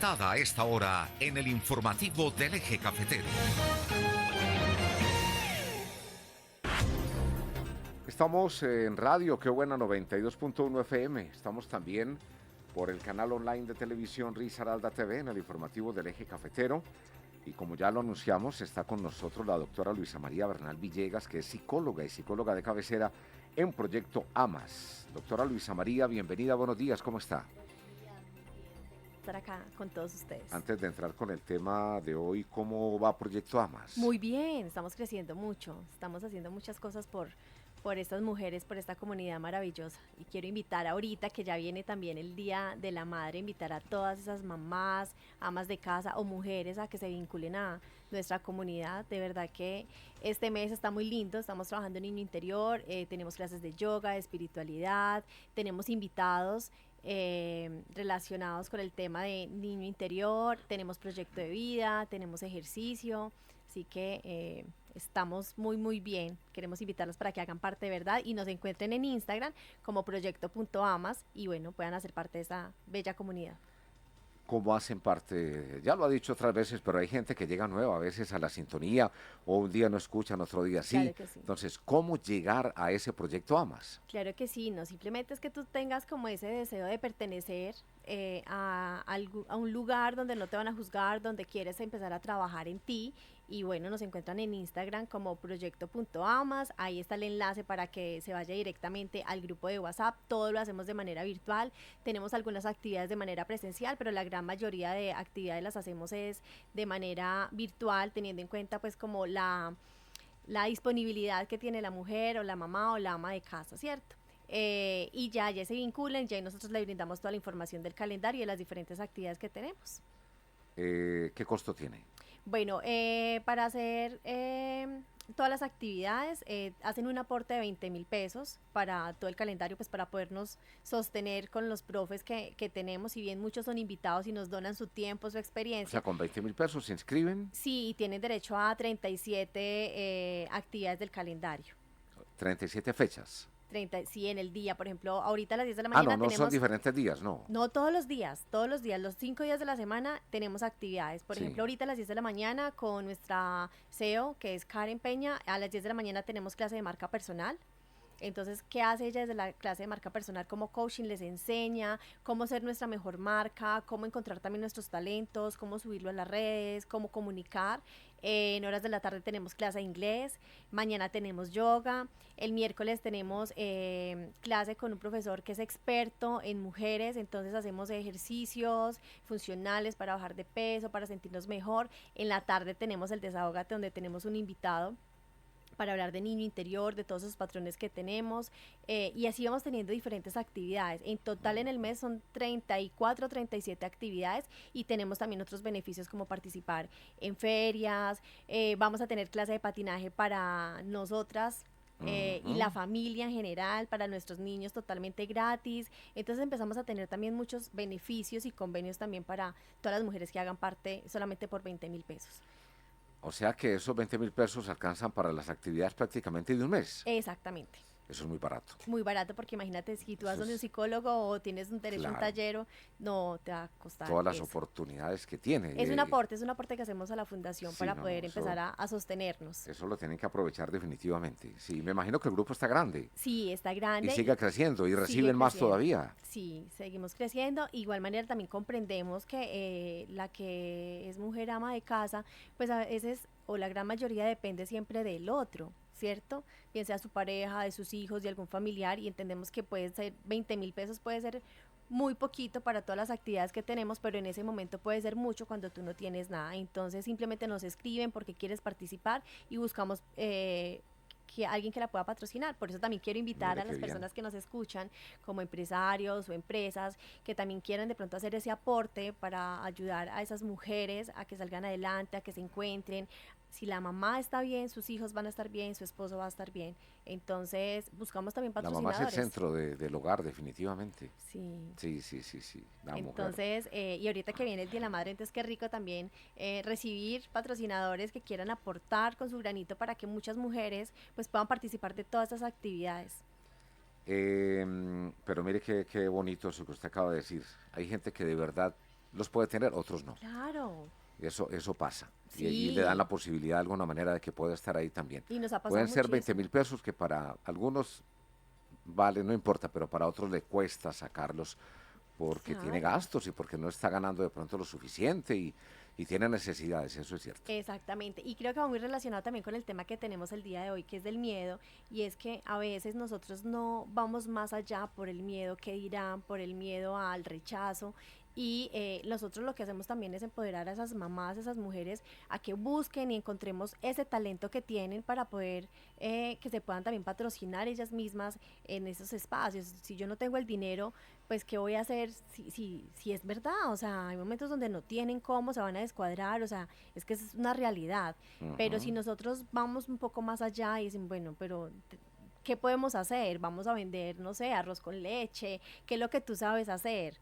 presentada a esta hora en el informativo del Eje Cafetero. Estamos en radio, qué buena, 92.1 FM. Estamos también por el canal online de televisión Risaralda TV en el informativo del Eje Cafetero. Y como ya lo anunciamos, está con nosotros la doctora Luisa María Bernal Villegas, que es psicóloga y psicóloga de cabecera en Proyecto AMAS. Doctora Luisa María, bienvenida, buenos días, ¿cómo está? Estar acá con todos ustedes. Antes de entrar con el tema de hoy, ¿cómo va Proyecto AMAS? Muy bien, estamos creciendo mucho, estamos haciendo muchas cosas por estas mujeres, por esta comunidad maravillosa. Y quiero invitar ahorita, que ya viene también el Día de la Madre, invitar a todas esas mamás, amas de casa o mujeres a que se vinculen a nuestra comunidad. De verdad que este mes está muy lindo, estamos trabajando en niño interior, tenemos clases de yoga, de espiritualidad, tenemos invitados relacionados con el tema de niño interior, tenemos proyecto de vida, tenemos ejercicio, así que estamos muy bien. Queremos invitarlos para que hagan parte de verdad y nos encuentren en Instagram como proyecto.amas y bueno, puedan hacer parte de esa bella comunidad. ¿Cómo hacen parte? Ya lo ha dicho otras veces, pero hay gente que llega nueva a veces a la sintonía, o un día no escuchan, otro día sí. Claro que sí. Entonces, ¿cómo llegar a ese Proyecto AMAS? Claro que sí, no simplemente es que tú tengas como ese deseo de pertenecer a un lugar donde no te van a juzgar, donde quieres empezar a trabajar en ti. Y bueno, nos encuentran en Instagram como proyecto.amas, ahí está el enlace para que se vaya directamente al grupo de WhatsApp. Todo lo hacemos de manera virtual, tenemos algunas actividades de manera presencial, pero la gran mayoría de actividades las hacemos es de manera virtual, teniendo en cuenta pues como la disponibilidad que tiene la mujer o la mamá o la ama de casa, ¿cierto? Y ya se vinculan, ya nosotros le brindamos toda la información del calendario y de las diferentes actividades que tenemos. ¿Qué costo tiene? Bueno, para hacer todas las actividades hacen un aporte de 20.000 pesos para todo el calendario, pues para podernos sostener con los profes que tenemos, si bien muchos son invitados y nos donan su tiempo, su experiencia. O sea, con 20.000 pesos se inscriben. Sí, y tienen derecho a 37 actividades del calendario. 37 fechas. 30, sí, en el día, por ejemplo, ahorita a las 10 de la mañana no tenemos... son diferentes días, no. No todos los días, los 5 días de la semana tenemos actividades. Por ejemplo, ahorita a las 10 de la mañana con nuestra CEO, que es Karen Peña, a las 10 de la mañana tenemos clase de marca personal. Entonces, ¿qué hace ella desde la clase de marca personal como coaching? Les enseña cómo ser nuestra mejor marca, cómo encontrar también nuestros talentos, cómo subirlo a las redes, cómo comunicar. En horas de la tarde tenemos clase de inglés, mañana tenemos yoga, el miércoles tenemos clase con un profesor que es experto en mujeres, entonces hacemos ejercicios funcionales para bajar de peso, para sentirnos mejor. En la tarde tenemos el desahógate, donde tenemos un invitado para hablar de niño interior, de todos esos patrones que tenemos, y así vamos teniendo diferentes actividades. En total en el mes son 34, 37 actividades y tenemos también otros beneficios como participar en ferias, vamos a tener clase de patinaje para nosotras, y la familia en general, para nuestros niños totalmente gratis. Entonces empezamos a tener también muchos beneficios y convenios también para todas las mujeres que hagan parte solamente por 20.000 pesos. O sea que esos 20.000 pesos alcanzan para las actividades prácticamente de un mes. Exactamente. Eso es muy barato. Muy barato, porque imagínate, si tú vas donde un psicólogo o tienes un derecho a un taller, no te va a costar todas las oportunidades que tiene. Es un aporte que hacemos a la fundación para poder empezar a sostenernos. Eso lo tienen que aprovechar definitivamente. Sí, me imagino que el grupo está grande. Sí, está grande. Y sigue creciendo y reciben más todavía. Sí, seguimos creciendo. Igual manera también comprendemos que la que es mujer ama de casa, pues a veces, o la gran mayoría, depende siempre del otro, ¿cierto? Bien sea su pareja, de sus hijos, de algún familiar, y entendemos que puede ser 20.000 pesos, puede ser muy poquito para todas las actividades que tenemos, pero en ese momento puede ser mucho cuando tú no tienes nada. Entonces simplemente nos escriben porque quieres participar y buscamos que alguien que la pueda patrocinar. Por eso también quiero invitar a las personas que nos escuchan, como empresarios o empresas, que también quieran de pronto hacer ese aporte para ayudar a esas mujeres a que salgan adelante, a que se encuentren. Si la mamá está bien, sus hijos van a estar bien, su esposo va a estar bien. Entonces buscamos también patrocinadores. La mamá es el centro del hogar, definitivamente. Sí. Sí. Entonces, y ahorita que viene el Día de la Madre, entonces qué rico también recibir patrocinadores que quieran aportar con su granito para que muchas mujeres pues puedan participar de todas estas actividades. Pero mire qué bonito eso que usted acaba de decir. Hay gente que de verdad los puede tener, otros no. Claro. Eso pasa. Sí. Y le dan la posibilidad de alguna manera de que pueda estar ahí también. Y nos ha pasado Pueden ser muchísimo. 20.000 pesos que para algunos vale, no importa, pero para otros le cuesta sacarlos porque tiene Claro. gastos y porque no está ganando de pronto lo suficiente y tiene necesidades, eso es cierto. Exactamente, y creo que va muy relacionado también con el tema que tenemos el día de hoy, que es del miedo, y es que a veces nosotros no vamos más allá por el miedo que dirán, por el miedo al rechazo, y nosotros lo que hacemos también es empoderar a esas mamás, a esas mujeres, a que busquen y encontremos ese talento que tienen para poder que se puedan también patrocinar ellas mismas en esos espacios. Si yo no tengo el dinero, pues qué voy a hacer si es verdad, o sea, hay momentos donde no tienen cómo, se van a descuadrar, o sea, es que es una realidad, pero si Ujú. nosotros vamos un poco más allá y dicen, bueno, pero ¿qué podemos hacer? Vamos a vender, no sé, arroz con leche, ¿qué es lo que tú sabes hacer?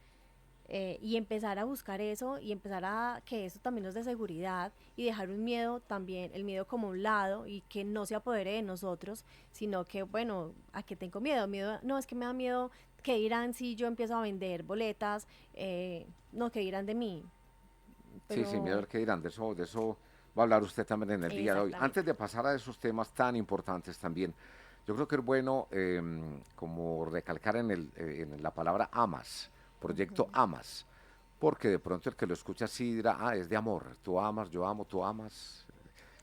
Y empezar a buscar eso y empezar a que eso también nos dé seguridad y dejar un miedo también, el miedo como un lado y que no se apodere de nosotros, sino que, bueno, ¿a qué tengo miedo? Miedo, no, es que me da miedo que dirán si yo empiezo a vender boletas, no, que dirán de mí, Sí, sí, miedo pero al que dirán, de eso va a hablar usted también en el día de hoy. Antes exactamente. de pasar a esos temas tan importantes también, yo creo que es bueno como recalcar en la palabra amas, proyecto Ujú. amas, porque de pronto el que lo escucha así dirá, ah, es de amor, tú amas, yo amo, tú amas,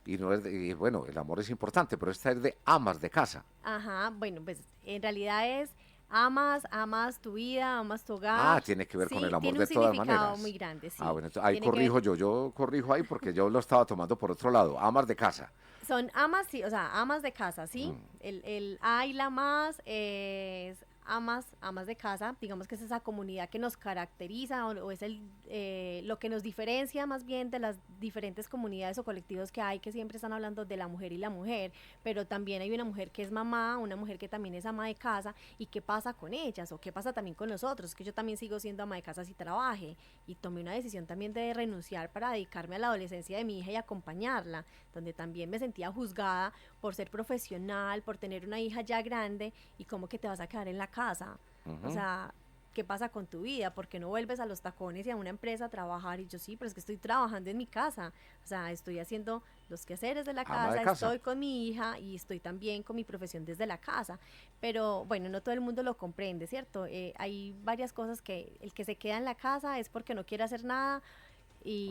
y no es y bueno, el amor es importante, pero esta es de amas de casa. Ajá, bueno, pues en realidad es amas tu vida, amas tu Ah, hogar, tiene que ver con el sí, amor tiene un de todas significado muy maneras. grande, Ah, sí, bueno, ahí tiene que ver. corrijo yo corrijo ahí porque yo lo estaba tomando por otro lado, amas de casa. Son amas, sí, o sea, amas de casa, ¿sí? Mm. El A y la más es amas de casa, digamos que es esa comunidad que nos caracteriza o es lo que nos diferencia más bien de las diferentes comunidades o colectivos que hay que siempre están hablando de la mujer y la mujer, pero también hay una mujer que es mamá, una mujer que también es ama de casa y qué pasa con ellas o qué pasa también con nosotros, que yo también sigo siendo ama de casa si trabaje y tomé una decisión también de renunciar para dedicarme a la adolescencia de mi hija y acompañarla donde también me sentía juzgada por ser profesional, por tener una hija ya grande y cómo que te vas a quedar en la casa. O Ujú. sea, ¿qué pasa con tu vida? ¿Por qué no vuelves a los tacones y a una empresa a trabajar? Y yo sí, pero es que estoy trabajando en mi casa. O sea, estoy haciendo los quehaceres de la Ama de casa, casa. estoy con mi hija y estoy también con mi profesión desde la casa. Pero bueno, no todo el mundo lo comprende, ¿cierto? Hay varias cosas que el que se queda en la casa es porque no quiere hacer nada O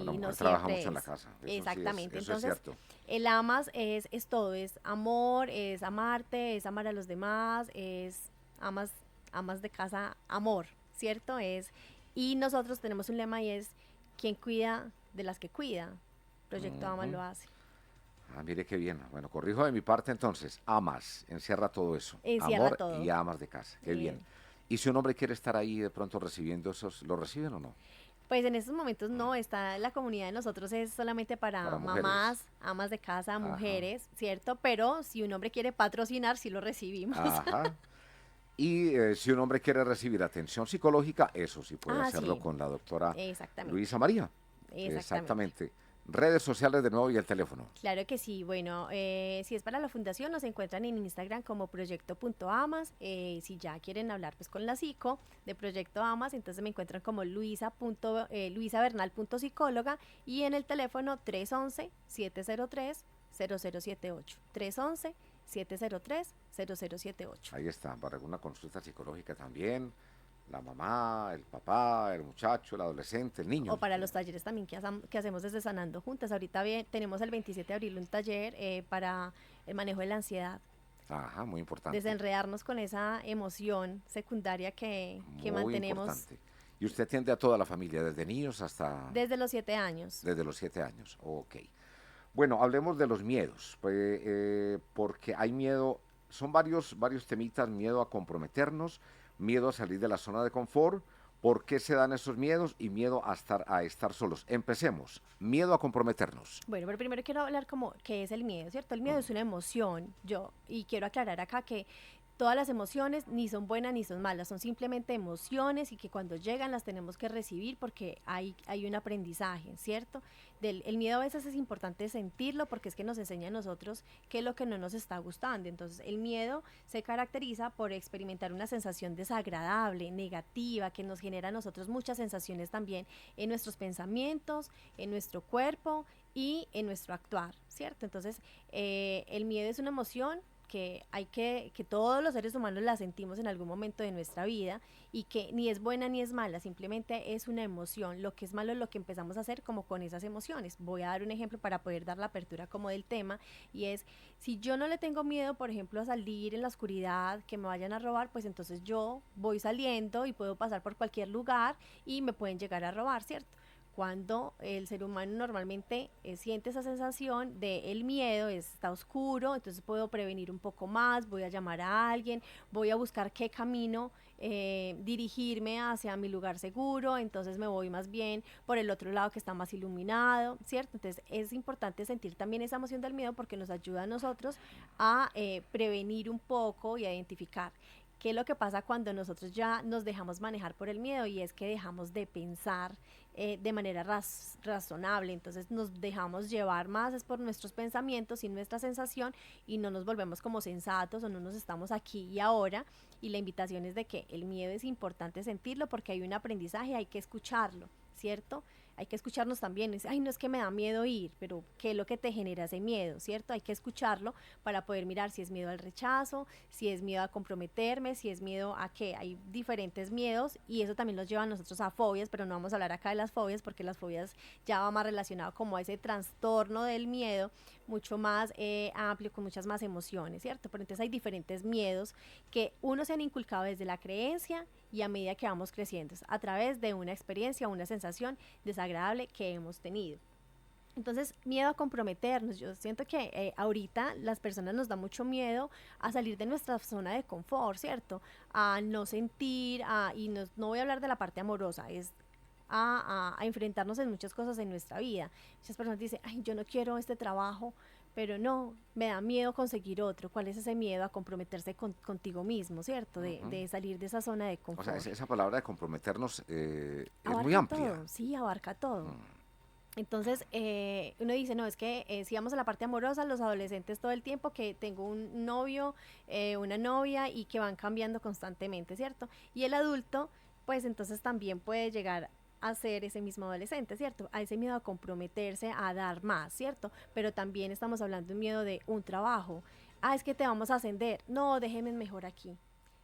la y no mujer trabaja mucho siempre en la es. casa, eso sí Exactamente. eso es Entonces, cierto. el amas es todo, es amor, es amarte, es amar a los demás, es amas, amas de casa, amor, ¿cierto? Y nosotros tenemos un lema y es quien cuida de las que cuida. Proyecto Amas Ujú. lo hace. Ah, mire qué bien. Bueno, corrijo de mi parte entonces. Amas, encierra todo eso. Encierra Amor y todo. amas de casa. Qué bien. Eh, Y si un hombre quiere estar ahí de pronto recibiendo esos, ¿lo reciben o no? Pues en estos momentos no, está la comunidad de nosotros es solamente Para para mujeres. mamás, amas de casa, Ajá. mujeres, ¿cierto? Pero si un hombre quiere patrocinar, sí lo recibimos. Ajá. Y si un hombre quiere recibir atención psicológica, eso sí puede Ah, hacerlo sí, con la doctora exactamente, Luisa María. exactamente. Exactamente. Redes sociales de nuevo y el teléfono. Claro que sí, bueno, si es para la fundación nos encuentran en Instagram como proyecto.amas, si ya quieren hablar pues con la psico de Proyecto Amas, entonces me encuentran como luisabernal.psicóloga y en el teléfono 311-703-0078, 311-703-0078. Ahí está, para alguna consulta psicológica también. La mamá, el papá, el muchacho, el adolescente, el niño. O para los talleres también que hacemos desde Sanando Juntas. Ahorita tenemos el 27 de abril un taller para el manejo de la ansiedad, Ajá, muy importante. desenredarnos con esa emoción secundaria que Muy mantenemos importante. Y usted atiende a toda la familia, desde niños hasta desde los 7 años. desde los 7 años. Ok. Bueno, hablemos de los miedos, pues, porque hay miedo, son varios temitas, miedo a comprometernos, miedo a salir de la zona de confort, ¿por qué se dan esos miedos y miedo a estar solos? Empecemos, miedo a comprometernos. Bueno, pero primero quiero hablar como qué es el miedo, ¿cierto? El miedo Mm. es una emoción, y quiero aclarar acá que todas las emociones ni son buenas ni son malas, son simplemente emociones y que cuando llegan las tenemos que recibir porque hay un aprendizaje, ¿cierto? El miedo a veces es importante sentirlo porque es que nos enseña a nosotros qué es lo que no nos está gustando. Entonces el miedo se caracteriza por experimentar una sensación desagradable, negativa, que nos genera a nosotros muchas sensaciones también en nuestros pensamientos, en nuestro cuerpo y en nuestro actuar, ¿cierto? Entonces el miedo es una emoción que todos los seres humanos la sentimos en algún momento de nuestra vida y que ni es buena ni es mala, simplemente es una emoción. Lo que es malo es lo que empezamos a hacer como con esas emociones. Voy a dar un ejemplo para poder dar la apertura como del tema y es, si yo no le tengo miedo, por ejemplo, a salir en la oscuridad, que me vayan a robar, pues entonces yo voy saliendo y puedo pasar por cualquier lugar y me pueden llegar a robar, ¿cierto? Cuando el ser humano normalmente siente esa sensación de el miedo, está oscuro, entonces puedo prevenir un poco más, voy a llamar a alguien, voy a buscar qué camino dirigirme hacia mi lugar seguro, entonces me voy más bien por el otro lado que está más iluminado, ¿cierto? Entonces es importante sentir también esa emoción del miedo porque nos ayuda a nosotros a prevenir un poco y a identificar qué es lo que pasa cuando nosotros ya nos dejamos manejar por el miedo, y es que dejamos de pensar de manera razonable, entonces nos dejamos llevar más es por nuestros pensamientos y nuestra sensación y no nos volvemos como sensatos o no nos estamos aquí y ahora. Y la invitación es de que el miedo es importante sentirlo porque hay un aprendizaje, hay que escucharlo, ¿cierto? Hay que escucharnos también, es, ay, no es que me da miedo ir, pero ¿qué es lo que te genera ese miedo, cierto? Hay que escucharlo para poder mirar si es miedo al rechazo, si es miedo a comprometerme, si es miedo a qué. Hay diferentes miedos y eso también nos lleva a nosotros a fobias, pero no vamos a hablar acá de las fobias porque las fobias ya va más relacionado como a ese trastorno del miedo, mucho más amplio, con muchas más emociones, ¿cierto? Pero entonces hay diferentes miedos que unos se han inculcado desde la creencia y a medida que vamos creciendo, a través de una experiencia, una sensación desagradable que hemos tenido. Entonces, miedo a comprometernos. Yo siento que ahorita las personas nos da mucho miedo a salir de nuestra zona de confort, ¿cierto? A no sentir, y no voy a hablar de la parte amorosa, es a enfrentarnos en muchas cosas en nuestra vida. Muchas personas dicen, ay, yo no quiero este trabajo, pero no, me da miedo conseguir otro. ¿Cuál es ese miedo a comprometerse contigo mismo, ¿cierto? De salir de esa zona de O sea, confort. esa palabra de comprometernos es muy Abarca amplia. todo, sí, abarca todo. Mm. Entonces, uno dice, no, es que si vamos a la parte amorosa, los adolescentes todo el tiempo que tengo un novio, una novia y que van cambiando constantemente, ¿cierto? Y el adulto, pues entonces también puede llegar a ser ese mismo adolescente, ¿cierto? A ese miedo a comprometerse, a dar más, ¿cierto? Pero también estamos hablando de un miedo de un trabajo. Ah, es que te vamos a ascender. No, déjenme mejor aquí.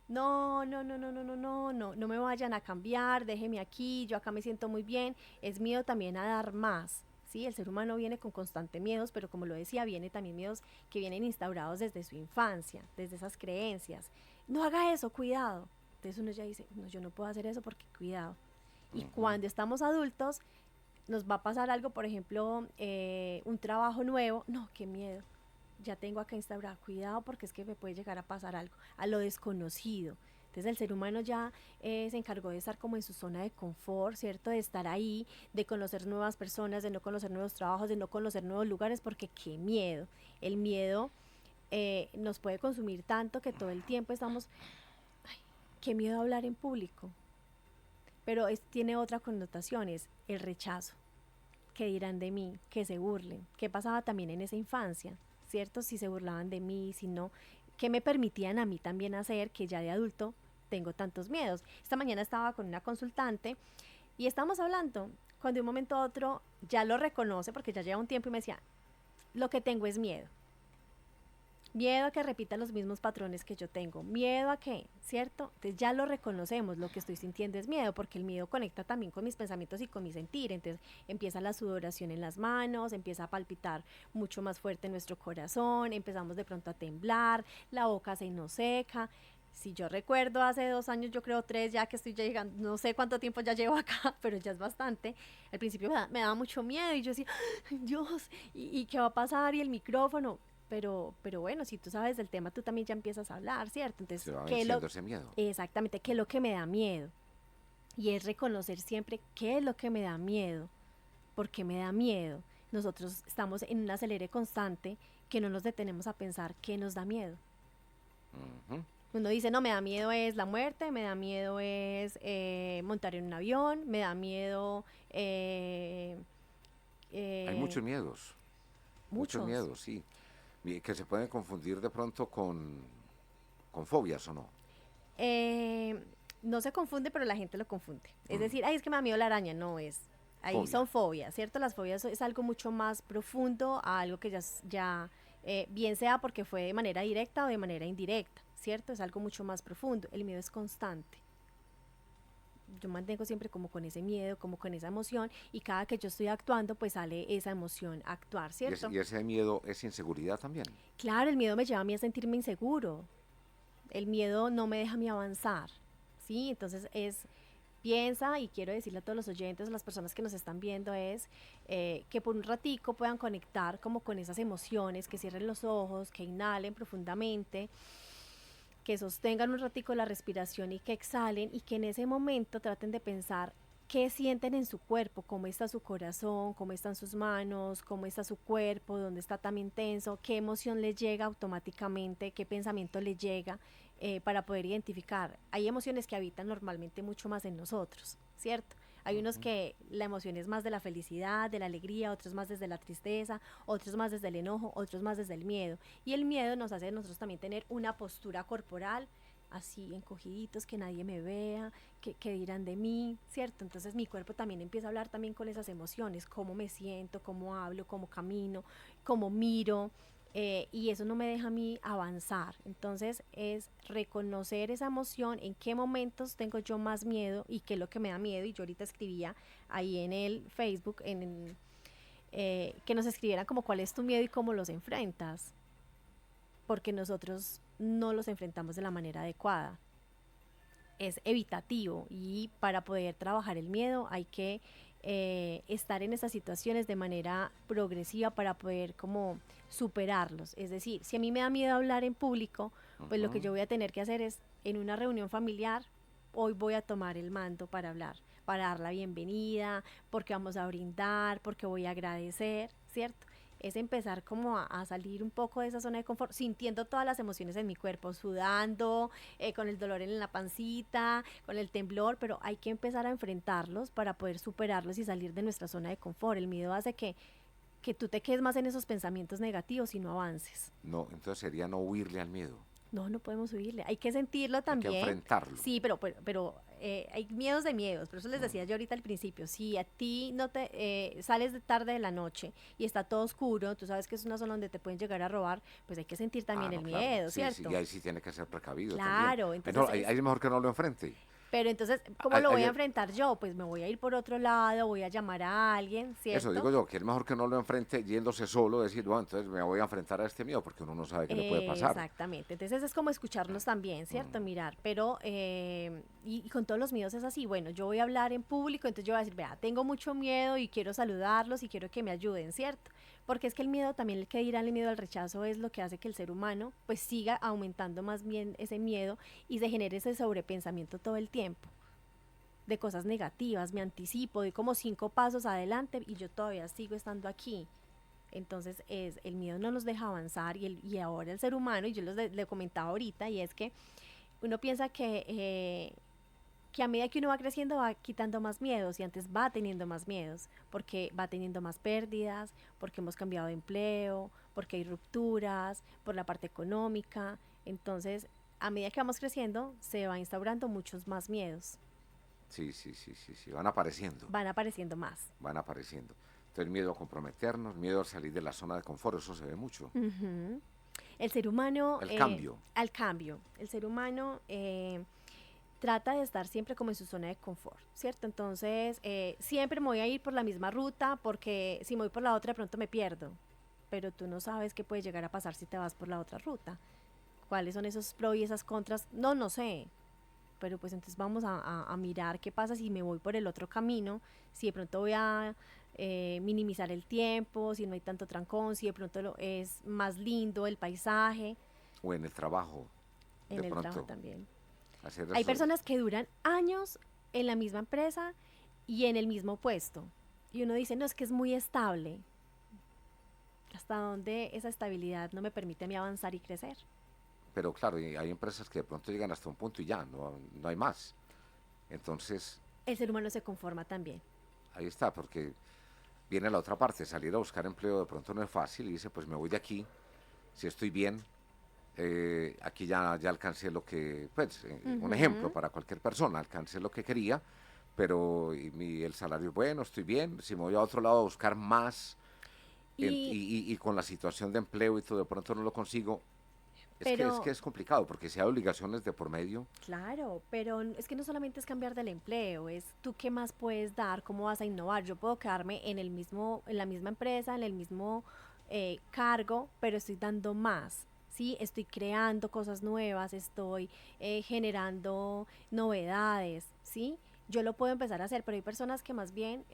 No, no, no, no, no, no, no, no, no me vayan a cambiar, déjeme aquí, yo acá me siento muy bien. Es miedo también a dar más, ¿sí? El ser humano viene con constante miedos, pero como lo decía, viene también miedos que vienen instaurados desde su infancia, desde esas creencias. No haga eso, cuidado. Entonces uno ya dice, no, yo no puedo hacer eso porque cuidado. Y cuando estamos adultos, nos va a pasar algo, por ejemplo, un trabajo nuevo, no, qué miedo, ya tengo acá instaurado, cuidado porque es que me puede llegar a pasar algo, a lo desconocido. Entonces el ser humano ya se encargó de estar como en su zona de confort, ¿cierto? De estar ahí, de conocer nuevas personas, de no conocer nuevos trabajos, de no conocer nuevos lugares, porque qué miedo. El miedo nos puede consumir tanto que todo el tiempo estamos, ay, qué miedo hablar en público. Pero tiene otra connotación, es el rechazo. ¿Qué dirán de mí? Que se burlen. ¿Qué pasaba también en esa infancia? ¿Cierto? Si se burlaban de mí, si no, ¿qué me permitían a mí también hacer que ya de adulto tengo tantos miedos? Esta mañana estaba con una consultante y estábamos hablando, cuando de un momento a otro ya lo reconoce porque ya lleva un tiempo y me decía, lo que tengo es miedo. Miedo a que repita los mismos patrones que yo tengo. Miedo a que, ¿cierto? Entonces ya lo reconocemos, lo que estoy sintiendo es miedo, porque el miedo conecta también con mis pensamientos y con mi sentir. Entonces empieza la sudoración en las manos, empieza a palpitar mucho más fuerte nuestro corazón, empezamos de pronto a temblar, la boca se nos seca. Si yo recuerdo hace 2 años, yo creo 3 ya que estoy llegando, no sé cuánto tiempo ya llevo acá, pero ya es bastante. Al principio me daba mucho miedo y yo decía, "Ay, Dios, ¿y qué va a pasar? Y el micrófono. Pero bueno, si tú sabes del tema, tú también ya empiezas a hablar, ¿cierto? Entonces, Se va venciendo ese miedo. exactamente, ¿qué es lo que me da miedo? Y es reconocer siempre qué es lo que me da miedo, por qué me da miedo. Nosotros estamos en un acelere constante que no nos detenemos a pensar qué nos da miedo. Uno dice, no, me da miedo es la muerte, me da miedo es montar en un avión, me da miedo... Hay muchos muchos. miedos, sí, que se pueden confundir de pronto con fobias o no. Eh, no se confunde, pero la gente lo confunde. Es Mm, decir, ay, es que me da miedo la araña. No es. Ahí fobia. son fobias, ¿cierto? Las fobias es algo mucho más profundo a algo que bien sea porque fue de manera directa o de manera indirecta, ¿cierto? Es algo mucho más profundo. El miedo es constante. Yo mantengo siempre como con ese miedo, como con esa emoción, y cada que yo estoy actuando, pues sale esa emoción a actuar, ¿cierto? Y ese miedo es inseguridad también. Claro, el miedo me lleva a mí a sentirme inseguro. El miedo no me deja a mí avanzar, ¿sí? Entonces piensa, y quiero decirle a todos los oyentes, a las personas que nos están viendo, es que por un ratico puedan conectar como con esas emociones, que cierren los ojos, que inhalen profundamente, que sostengan un ratico la respiración y que exhalen, y que en ese momento traten de pensar qué sienten en su cuerpo, cómo está su corazón, cómo están sus manos, cómo está su cuerpo, dónde está también tenso, qué emoción les llega automáticamente, qué pensamiento les llega, para poder identificar. Hay emociones que habitan normalmente mucho más en nosotros, ¿cierto? Hay unos Ujú. que la emoción es más de la felicidad, de la alegría, otros más desde la tristeza, otros más desde el enojo, otros más desde el miedo. Y el miedo nos hace a nosotros también tener una postura corporal, así encogiditos, que nadie me vea, que dirán de mí, ¿cierto? Entonces mi cuerpo también empieza a hablar también con esas emociones, cómo me siento, cómo hablo, cómo camino, cómo miro, y eso no me deja a mí avanzar. Entonces es reconocer esa emoción, en qué momentos tengo yo más miedo y qué es lo que me da miedo. Y yo ahorita escribía ahí en el Facebook, que nos escribieran como cuál es tu miedo y cómo los enfrentas, porque nosotros no los enfrentamos de la manera adecuada. Es evitativo, y para poder trabajar el miedo hay que estar en esas situaciones de manera progresiva para poder como superarlos. Es decir, si a mí me da miedo hablar en público, pues lo que Ujú. yo voy a tener que hacer es, en una reunión familiar, hoy voy a tomar el mando para hablar, para dar la bienvenida, porque vamos a brindar, porque voy a agradecer, ¿cierto? Es empezar como a salir un poco de esa zona de confort, sintiendo todas las emociones en mi cuerpo, sudando, con el dolor en la pancita, con el temblor, pero hay que empezar a enfrentarlos para poder superarlos y salir de nuestra zona de confort. El miedo hace que tú te quedes más en esos pensamientos negativos y no avances. No, entonces sería no huirle al miedo. No, no podemos huirle. Hay que sentirlo Hay que también. enfrentarlo. Sí, pero hay miedos de miedos. Por eso les Mm. decía yo ahorita al principio. Si a ti no te sales de tarde de la noche y está todo oscuro, tú sabes que es una zona donde te pueden llegar a robar, pues hay que sentir Ah, también no, el claro. miedo, Sí, sí, y ¿cierto? ahí sí tiene que ser precavido también. Claro, Ahí, entonces no, ahí es mejor que no lo enfrente. pero entonces, ¿cómo Ahí- lo voy a ahí- enfrentar yo? Pues me voy a ir por otro lado, voy a llamar a alguien, Eso ¿cierto? digo yo, que es mejor que no lo enfrente yéndose solo, decir, bueno, entonces me voy a enfrentar a este miedo porque uno no sabe qué le puede pasar. Exactamente, entonces es como escucharnos también, ¿cierto? Mm. Mirar, pero y con todos los miedos es así, bueno, yo voy a hablar en público, entonces yo voy a decir, vea, tengo mucho miedo y quiero saludarlos y quiero que me ayuden, ¿cierto? Porque es que el miedo también, el que dirán, el miedo al rechazo es lo que hace que el ser humano pues siga aumentando más bien ese miedo y se genere ese sobrepensamiento todo el tiempo de cosas negativas, me anticipo, doy como 5 pasos adelante y yo todavía sigo estando aquí. Entonces el miedo no nos deja avanzar, y ahora el ser humano, y yo le comentaba ahorita, y es que uno piensa que a medida que uno va creciendo va quitando más miedos, y antes va teniendo más miedos, porque va teniendo más pérdidas, porque hemos cambiado de empleo, porque hay rupturas, por la parte económica. Entonces, a medida que vamos creciendo, se va instaurando muchos más miedos, Sí, sí, sí, sí, sí, van apareciendo, van apareciendo más. van apareciendo. Entonces miedo a comprometernos, miedo a salir de la zona de confort, eso se ve mucho. Ujú. El ser humano, El cambio. al cambio, el ser humano trata de estar siempre como en su zona de confort, ¿cierto? Entonces, siempre me voy a ir por la misma ruta, porque si me voy por la otra de pronto me pierdo, pero tú no sabes qué puede llegar a pasar si te vas por la otra ruta. ¿Cuáles son esos pros y esas contras? No, no sé, pero pues entonces vamos a mirar qué pasa si me voy por el otro camino, si de pronto voy a minimizar el tiempo, si no hay tanto trancón, si de pronto es más lindo el paisaje, O en el trabajo, de en el trabajo pronto, también. hacer Hay eso. personas que duran años en la misma empresa y en el mismo puesto. Y uno dice, no, es que es muy estable. ¿Hasta dónde esa estabilidad no me permite a mí avanzar y crecer? pero claro, y hay empresas que de pronto llegan hasta un punto y ya, no hay más. Entonces, El ser humano se conforma también. ahí está, porque viene la otra parte, salir a buscar empleo de pronto no es fácil y dice, pues me voy de aquí, si estoy bien, aquí ya alcancé lo que, pues, un ejemplo Ujú. para cualquier persona, alcancé lo que quería, pero el salario es bueno, estoy bien, si me voy a otro lado a buscar más Y, y con la situación de empleo y todo, de pronto no lo consigo, es que pero es complicado, porque si hay obligaciones de por medio, Claro, pero es que no solamente es cambiar del empleo, es tú qué más puedes dar, cómo vas a innovar. Yo puedo quedarme en la misma empresa, en el mismo cargo, pero estoy dando más. Sí, estoy creando cosas nuevas, estoy generando novedades, ¿sí? Yo lo puedo empezar a hacer, pero hay personas que más bien,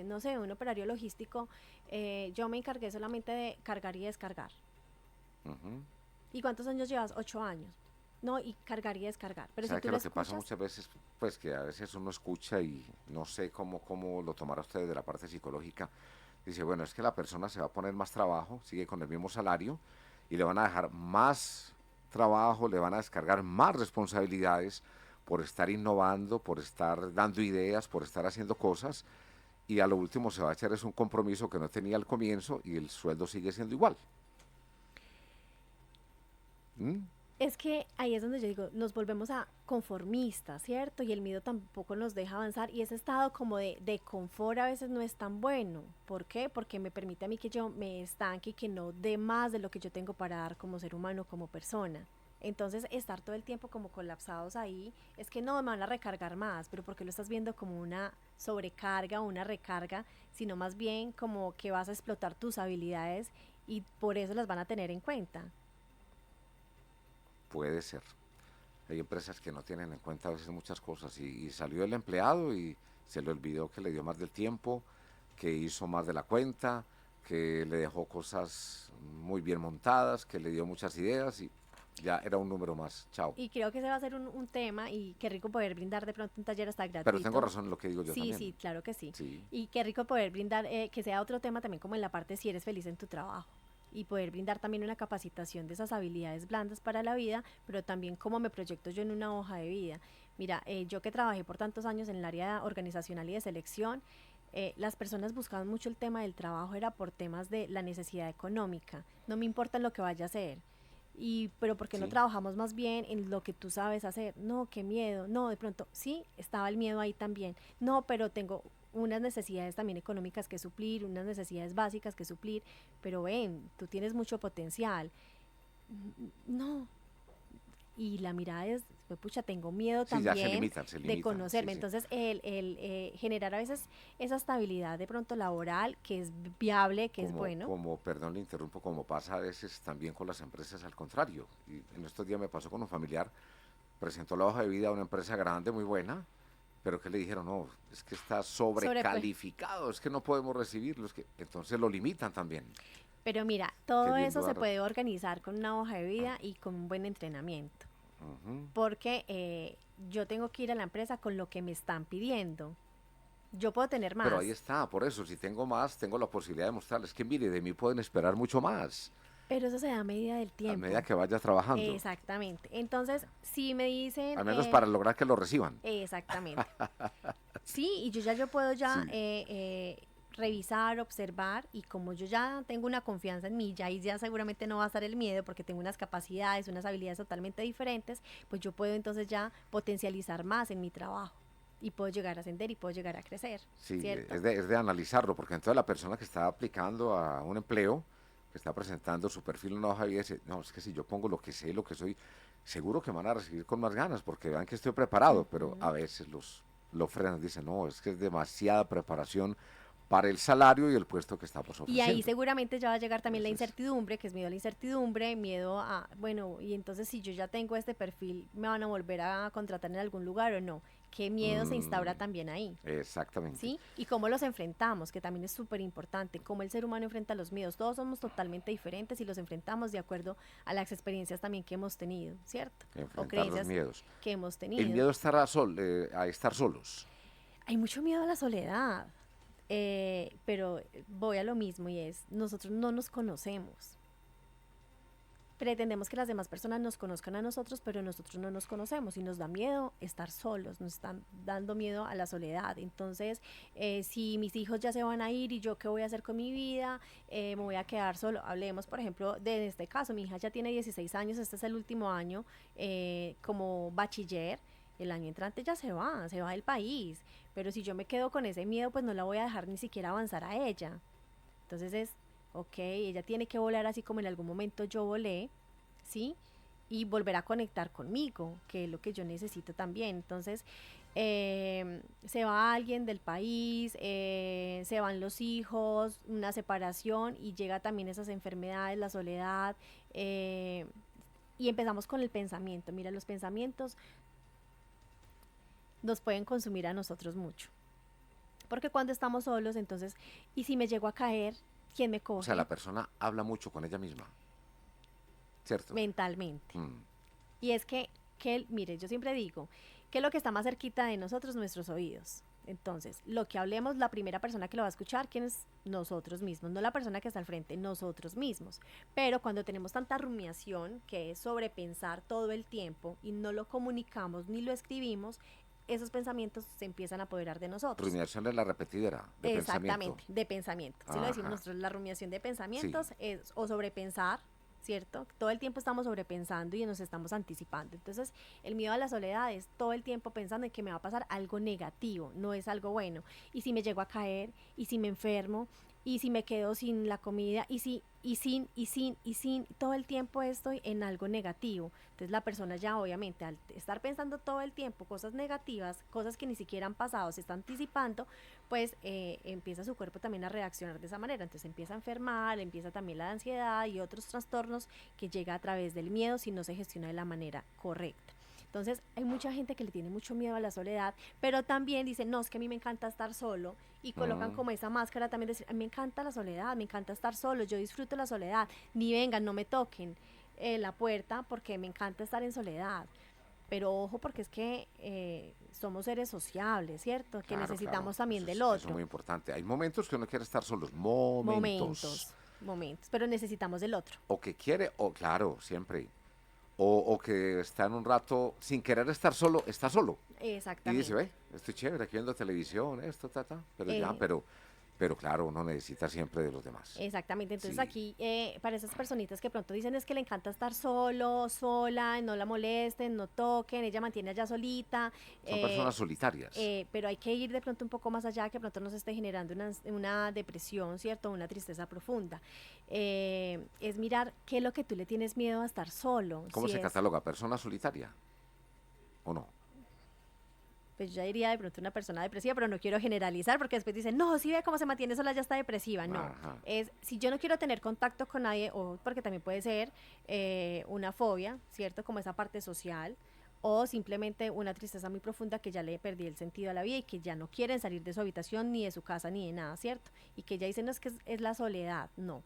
no sé, un operario logístico, yo me encargué solamente de cargar y descargar. ujú. ¿Y cuántos años llevas? 8 años. No, y cargar y descargar. Pero si Sabe tú que lo lo que pasa escuchas, muchas veces, pues que a veces uno escucha y no sé cómo lo tomará usted de la parte psicológica. Dice, bueno, es que la persona se va a poner más trabajo, sigue con el mismo salario y le van a dejar más trabajo, le van a descargar más responsabilidades por estar innovando, por estar dando ideas, por estar haciendo cosas y a lo último se va a echar es un compromiso que no tenía al comienzo y el sueldo sigue siendo igual. ¿Mm? es que ahí es donde yo digo, nos volvemos a conformistas, ¿cierto? Y el miedo tampoco nos deja avanzar y ese estado como de confort a veces no es tan bueno. ¿Por qué? Porque me permite a mí que yo me estanque y que no dé más de lo que yo tengo para dar como ser humano, como persona. Entonces, estar todo el tiempo como colapsados ahí, es que no me van a recargar más, pero porque lo estás viendo como una sobrecarga o una recarga, sino más bien como que vas a explotar tus habilidades y por eso las van a tener en cuenta. Puede ser. Hay empresas que no tienen en cuenta a veces muchas cosas y salió el empleado y se le olvidó que le dio más del tiempo, que hizo más de la cuenta, que le dejó cosas muy bien montadas, que le dio muchas ideas y ya era un número más. Chao. Y creo que ese va a ser un tema y qué rico poder brindar de pronto un taller hasta Pero tengo gratuito. razón en lo que digo yo Sí, también. sí, claro que sí. Sí, Y qué rico poder brindar, que sea otro tema también como en la parte si eres feliz en tu trabajo. Y poder brindar también una capacitación de esas habilidades blandas para la vida, pero también cómo me proyecto yo en una hoja de vida. Mira, yo que trabajé por tantos años en el área organizacional y de selección, las personas buscaban mucho el tema del trabajo, era por temas de la necesidad económica. No me importa lo que vaya a hacer, y pero ¿por qué no sí, trabajamos más bien en lo que tú sabes hacer? No, qué miedo. No, de pronto sí, estaba el miedo ahí también. No, pero tengo unas necesidades también económicas que suplir, unas necesidades básicas que suplir, pero ven, tú tienes mucho potencial. No, y la mirada es, pues, pucha, tengo miedo sí, ya también se de limitan, sí, conocerme. sí. Entonces, generar a veces esa estabilidad de pronto laboral, que es viable, que es bueno. Perdón, le interrumpo, como pasa a veces también con las empresas al contrario. Y en estos días me pasó con un familiar, presentó la hoja de vida a una empresa grande, muy buena, pero que le dijeron, no, es que está Sobre, pues, sobrecalificado, es que no podemos recibirlo, es que entonces lo limitan también, pero mira, todo eso queriendo se dar... puede organizar con una hoja de vida y con un buen entrenamiento. Ujú. Porque yo tengo que ir a la empresa con lo que me están pidiendo. Yo puedo tener Pero ahí más, está, por eso, si tengo más, tengo la posibilidad de mostrarles que, mire, de mí pueden esperar mucho más pero eso se da a medida del a medida tiempo. que vaya trabajando, Exactamente. Entonces, si me dicen, al menos para lograr que lo reciban. exactamente. Sí, y yo puedo ya Sí, revisar, observar, y como yo ya tengo una confianza en mí, ya ahí ya seguramente no va a estar el miedo porque tengo unas capacidades, unas habilidades totalmente diferentes, pues yo puedo entonces ya potencializar más en mi trabajo y puedo llegar a ascender y puedo llegar a crecer, sí, ¿cierto? es de analizarlo, porque entonces la persona que está aplicando a un empleo, que está presentando su perfil en una hoja de vida, dice, no, es que si yo pongo lo que sé, lo que soy, seguro que me van a recibir con más ganas, porque vean que estoy preparado, pero a Ujú. veces lo frenan, dicen, no, es que es demasiada preparación para el salario y el puesto que estamos Y ahí ofreciendo. seguramente ya va a llegar también la Entonces, incertidumbre, que es miedo a la incertidumbre, miedo a, bueno, y entonces si yo ya tengo este perfil, ¿me van a volver a contratar en algún lugar o no? ¿Qué miedo se mm, instaura también ahí? exactamente. ¿Sí? Y cómo los enfrentamos, que también es súper importante, cómo el ser humano enfrenta los miedos. Todos somos totalmente diferentes y los enfrentamos de acuerdo a las experiencias también que hemos tenido, ¿cierto? O Enfrentar los creencias miedos. que hemos El tenido. miedo a estar solos. Hay mucho miedo a la soledad, pero voy a lo mismo y es, nosotros no nos conocemos. pretendemos que las demás personas nos conozcan a nosotros, pero nosotros no nos conocemos y nos da miedo estar solos, nos están dando miedo a la soledad. Entonces, si mis hijos ya se van a ir y yo qué voy a hacer con mi vida, me voy a quedar solo. Hablemos, por ejemplo, de este caso, mi hija ya tiene 16 años, este es el último año como bachiller. El año entrante ya se va del país, pero si yo me quedo con ese miedo, pues no la voy a dejar ni siquiera avanzar a ella. Entonces ok, ella tiene que volar así como en algún momento yo volé, ¿sí? Y volver a conectar conmigo, que es lo que yo necesito también. Entonces, se va alguien del país, se van los hijos, una separación y llega también esas enfermedades, la soledad, y empezamos con el pensamiento. Mira, los pensamientos nos pueden consumir a nosotros mucho. Porque cuando estamos solos, entonces, ¿y si me llego a caer? ¿Quién me coge? O sea, la persona habla mucho con ella misma, ¿cierto? Mentalmente. Y es mire, yo siempre digo que lo que está más cerquita de nosotros, nuestros oídos. Entonces, lo que hablemos, la primera persona que lo va a escuchar, ¿quién es? Nosotros mismos, no la persona que está al frente, nosotros mismos. Pero cuando tenemos tanta rumiación, que es sobrepensar todo el tiempo, y no lo comunicamos ni lo escribimos, esos pensamientos se empiezan a apoderar de nosotros. Rumiación es la repetidera de Exactamente, pensamiento. de pensamiento. Si lo decimos nosotros, la rumiación de pensamientos es o sobrepensar, ¿cierto? Todo el tiempo estamos sobrepensando y nos estamos anticipando. Entonces, el miedo a la soledad es todo el tiempo pensando en que me va a pasar algo negativo, no es algo bueno. Y si me llego a caer, y si me enfermo, y si me quedo sin la comida, y sin, todo el tiempo estoy en algo negativo. Entonces la persona ya obviamente al estar pensando todo el tiempo cosas negativas, cosas que ni siquiera han pasado, se está anticipando, pues empieza su cuerpo también a reaccionar de esa manera. Entonces empieza a enfermar, empieza también la ansiedad y otros trastornos que llega a través del miedo si no se gestiona de la manera correcta. Entonces hay mucha gente que le tiene mucho miedo a la soledad, pero también dicen, no, es que a mí me encanta estar solo, y colocan como esa máscara también de decir, a mí me encanta la soledad, me encanta estar solo, yo disfruto la soledad, ni vengan, no me toquen la puerta porque me encanta estar en soledad. Pero ojo, porque es que somos seres sociables, ¿cierto? Que Claro, necesitamos claro. también Eso del eso otro. es muy importante. Hay momentos que uno quiere estar solos, Momentos, pero necesitamos del otro. O que quiere, o claro, siempre. O que está en un rato sin querer estar solo, está solo. Y Exactamente. dice, ve, estoy chévere aquí viendo televisión, esto, pero claro, uno necesita siempre de los demás. Exactamente, entonces Sí. aquí para esas personitas que pronto dicen es que le encanta estar solo, sola, no la molesten, no toquen, ella mantiene allá solita. Son personas solitarias. Pero hay que ir de pronto un poco más allá, que pronto nos esté generando una depresión, ¿cierto? Una tristeza profunda. Es mirar qué es lo que tú le tienes miedo a estar solo. ¿Cómo si se es- cataloga? ¿Persona solitaria? ¿O no? Pues yo ya diría de pronto una persona depresiva, pero no quiero generalizar porque después dicen, no, si ve cómo se mantiene sola ya está depresiva. No, Ajá. es si yo no quiero tener contacto con nadie, o porque también puede ser una fobia, ¿cierto? Como esa parte social, o simplemente una tristeza muy profunda que ya le perdí el sentido a la vida y que ya no quieren salir de su habitación, ni de su casa, ni de nada, ¿cierto? Y que ya dicen, no, es que es la soledad, no.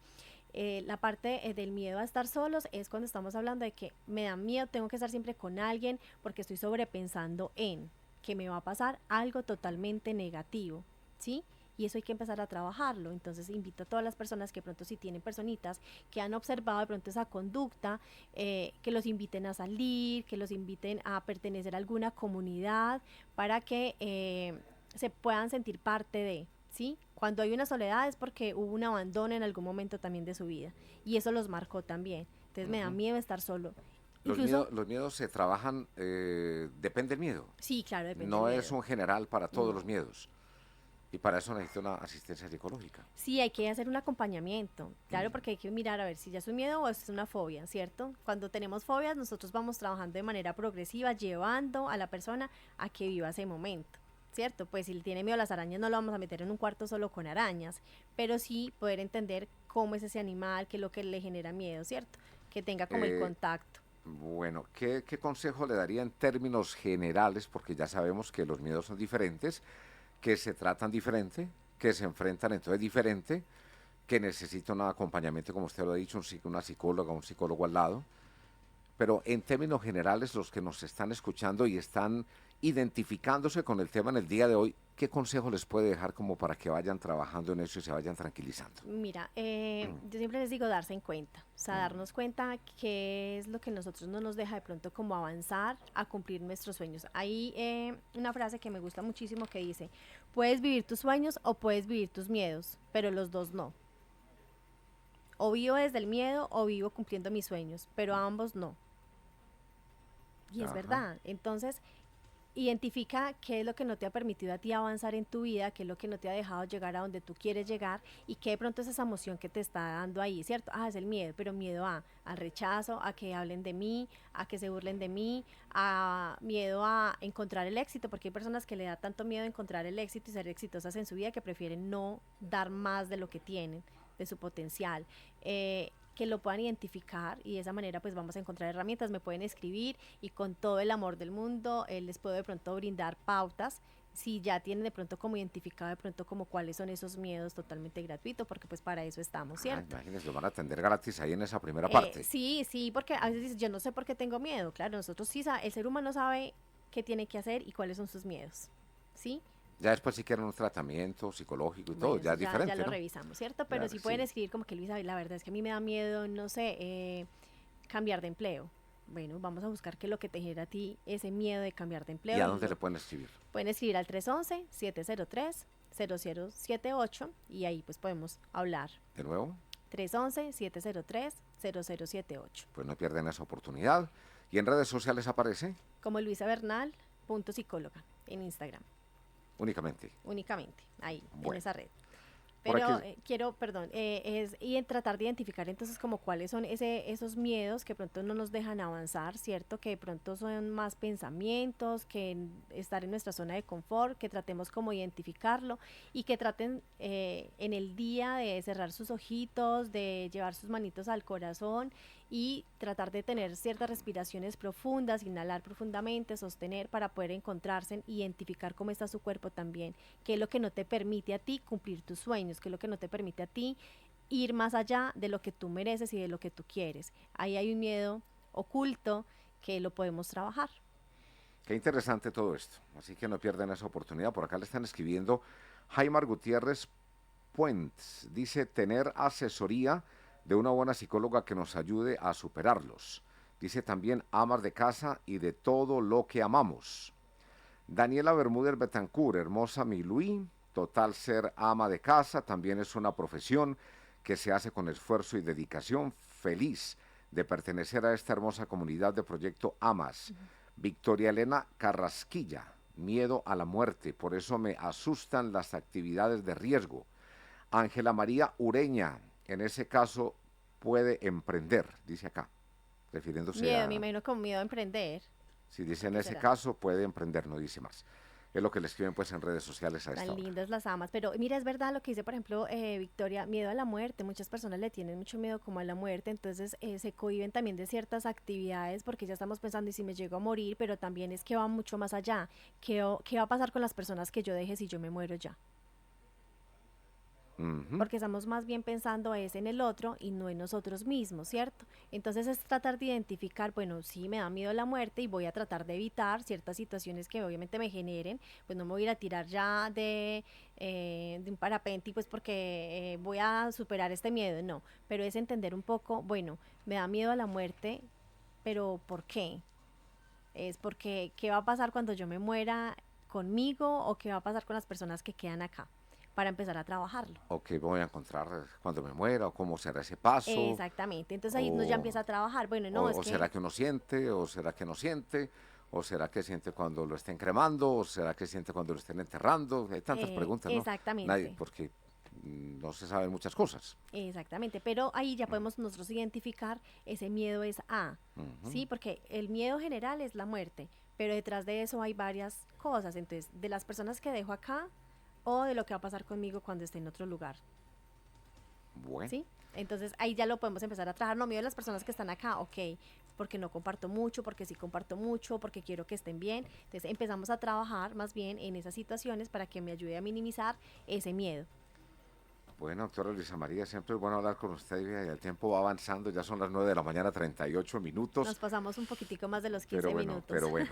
La parte del miedo a estar solos es cuando estamos hablando de que me da miedo, tengo que estar siempre con alguien porque estoy sobrepensando en que me va a pasar algo totalmente negativo, ¿sí? Y eso hay que empezar a trabajarlo. Entonces invito a todas las personas que pronto si tienen personitas que han observado de pronto esa conducta, que los inviten a salir, que los inviten a pertenecer a alguna comunidad para que se puedan sentir parte de, ¿sí? Cuando hay una soledad es porque hubo un abandono en algún momento también de su vida y eso los marcó también. Entonces me da miedo estar solo. Los miedos se trabajan, depende del miedo. Sí, claro, depende No del es miedo. un general para todos No. los miedos. Y para eso necesita una asistencia psicológica. Sí, hay que hacer un acompañamiento, claro, porque hay que mirar a ver si ya es un miedo o es una fobia, ¿cierto? Cuando tenemos fobias, nosotros vamos trabajando de manera progresiva, llevando a la persona a que viva ese momento, ¿cierto? Pues si tiene miedo a las arañas, no lo vamos a meter en un cuarto solo con arañas, pero sí poder entender cómo es ese animal, qué es lo que le genera miedo, ¿cierto? Que tenga como el Eh, contacto. Bueno, ¿qué consejo le daría en términos generales? Porque ya sabemos que los miedos son diferentes, que se tratan diferente, que se enfrentan entonces diferente, que necesita un acompañamiento, como usted lo ha dicho, una psicóloga, un psicólogo al lado. Pero en términos generales, los que nos están escuchando y están identificándose con el tema en el día de hoy, ¿qué consejo les puede dejar como para que vayan trabajando en eso y se vayan tranquilizando? Mira, yo siempre les digo darse en cuenta, o sea, darnos cuenta qué es lo que nosotros no nos deja de pronto como avanzar a cumplir nuestros sueños. Hay una frase que me gusta muchísimo que dice, puedes vivir tus sueños o puedes vivir tus miedos, pero los dos no. O vivo desde el miedo o vivo cumpliendo mis sueños, pero ambos no. Y es Ajá. verdad. Entonces, identifica qué es lo que no te ha permitido a ti avanzar en tu vida, qué es lo que no te ha dejado llegar a donde tú quieres llegar y qué de pronto es esa emoción que te está dando ahí, ¿cierto? Es el miedo, pero miedo al rechazo, a que hablen de mí, a que se burlen de mí, a miedo a encontrar el éxito, porque hay personas que le da tanto miedo encontrar el éxito y ser exitosas en su vida que prefieren no dar más de lo que tienen, de su potencial. Que lo puedan identificar y de esa manera pues vamos a encontrar herramientas, me pueden escribir y con todo el amor del mundo les puedo de pronto brindar pautas si ya tienen de pronto como identificado de pronto como cuáles son esos miedos totalmente gratuito porque pues para eso estamos, ¿cierto? Imagínense, lo van a atender gratis ahí en esa primera parte. Sí, sí, porque a veces dices, yo no sé por qué tengo miedo, claro, nosotros sí, el ser humano sabe qué tiene que hacer y cuáles son sus miedos, ¿sí? Ya después si quieren un tratamiento psicológico y Bueno, todo, ya es diferente, ya lo ¿no? revisamos, ¿cierto? Pero Claro, sí pueden sí. escribir como que Luisa, la verdad es que a mí me da miedo, no sé, cambiar de empleo. Bueno, vamos a buscar qué es lo que te genera a ti ese miedo de cambiar de empleo. ¿Y a dónde le pueden escribir? Pueden escribir al 311-703-0078 y ahí pues podemos hablar. De nuevo, 311-703-0078. pues no pierden esa oportunidad. ¿Y en redes sociales aparece? Como Luisa Bernal, psicóloga en Instagram. Únicamente. Únicamente, ahí, Bueno. en esa red. Por Pero aquí- quiero, perdón, y en tratar de identificar entonces como cuáles son esos miedos que pronto no nos dejan avanzar, ¿cierto? Que de pronto son más pensamientos, que estar en nuestra zona de confort, que tratemos como identificarlo y que traten en el día de cerrar sus ojitos, de llevar sus manitos al corazón y tratar de tener ciertas respiraciones profundas, inhalar profundamente, sostener para poder encontrarse, identificar cómo está su cuerpo también, qué es lo que no te permite a ti cumplir tus sueños, qué es lo que no te permite a ti ir más allá de lo que tú mereces y de lo que tú quieres. Ahí hay un miedo oculto que lo podemos trabajar. Qué interesante todo esto. Así que no pierden esa oportunidad. Por acá le están escribiendo Jaimar Gutiérrez Puentes. Dice tener asesoría de una buena psicóloga que nos ayude a superarlos. Dice también amas de casa y de todo lo que amamos. Daniela Bermúdez Betancourt, hermosa mi Luis, total ser ama de casa, también es una profesión que se hace con esfuerzo y dedicación, feliz de pertenecer a esta hermosa comunidad de Proyecto Amas. Victoria Elena Carrasquilla, miedo a la muerte, por eso me asustan las actividades de riesgo. Ángela María Ureña, en ese caso puede emprender, dice acá, refiriéndose Miedo, a... me imagino como miedo a emprender. Si dice en ¿Qué ese será? caso puede emprender, no dice más. Es lo que le escriben pues en redes sociales a esta Tan hora. lindas las amas, pero mira, es verdad lo que dice, por ejemplo, Victoria, miedo a la muerte. Muchas personas le tienen mucho miedo como a la muerte, entonces se cohíben también de ciertas actividades porque ya estamos pensando, y si me llego a morir, pero también es que va mucho más allá. ¿Qué va a pasar con las personas que yo deje si yo me muero ya? Porque estamos más bien pensando es en el otro y no en nosotros mismos, ¿cierto? Entonces es tratar de identificar, bueno, sí me da miedo la muerte y voy a tratar de evitar ciertas situaciones que obviamente me generen, pues no me voy a ir a tirar ya de un parapente pues porque voy a superar este miedo, no, pero es entender un poco, bueno, me da miedo a la muerte, pero ¿por qué? Es porque, ¿qué va a pasar cuando yo me muera conmigo o qué va a pasar con las personas que quedan acá? Para empezar a trabajarlo. O qué voy a encontrar cuando me muera, o cómo será ese paso, Exactamente, entonces ahí uno ya o, empieza a trabajar, bueno, no, es o que será que uno siente, o será que no siente, o será que siente cuando lo estén cremando, o será que siente cuando lo estén enterrando. Hay tantas preguntas, ¿no? exactamente. Nadie, porque no se saben muchas cosas. Exactamente, pero ahí ya podemos nosotros identificar ese miedo es A, ¿sí? Porque el miedo general es la muerte, pero detrás de eso hay varias cosas, entonces, de las personas que dejo acá o de lo que va a pasar conmigo cuando esté en otro lugar, Bueno, ¿sí? Entonces ahí ya lo podemos empezar a trabajar, no miedo de las personas que están acá, ok, porque no comparto mucho, porque sí comparto mucho, porque quiero que estén bien, entonces empezamos a trabajar más bien en esas situaciones para que me ayude a minimizar ese miedo. Bueno, doctora Luisa María, siempre es bueno hablar con usted y el tiempo va avanzando, ya son las 9 de la mañana, 38 minutos. Nos pasamos un poquitico más de los 15 minutos. Pero bueno,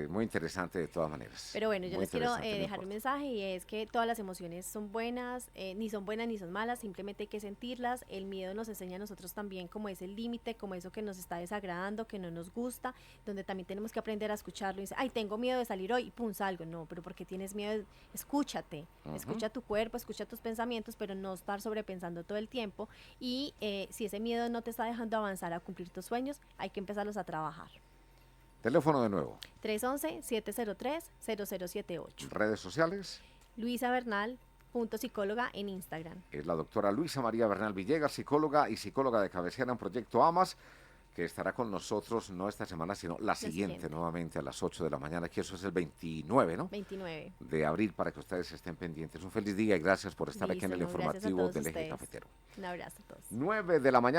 muy interesante de todas maneras. Pero bueno, yo Muy les quiero interesante, no dejar un importa. mensaje y es que todas las emociones son buenas ni son malas, simplemente hay que sentirlas. El miedo nos enseña a nosotros también como es el límite, como eso que nos está desagradando, que no nos gusta, donde también tenemos que aprender a escucharlo y dice, ay, tengo miedo de salir hoy y pum, salgo. No, pero ¿por qué tienes miedo? Escúchate, escucha tu cuerpo, escucha tus pensamientos, pero no estar sobrepensando todo el tiempo y si ese miedo no te está dejando avanzar a cumplir tus sueños, hay que empezarlos a trabajar. Teléfono de nuevo. 311-703-0078. Redes sociales. Luisa Bernal, psicóloga en Instagram. Es la doctora Luisa María Bernal Villegas, psicóloga y psicóloga de cabecera en Proyecto AMAS, que estará con nosotros no esta semana, sino la siguiente, nuevamente a las 8 de la mañana, que eso es el 29, ¿no? 29 de abril, para que ustedes estén pendientes. Un feliz día y gracias por estar aquí en el Listo, no, gracias a informativo todos del Eje ustedes. Cafetero. Un abrazo a todos. 9 de la mañana.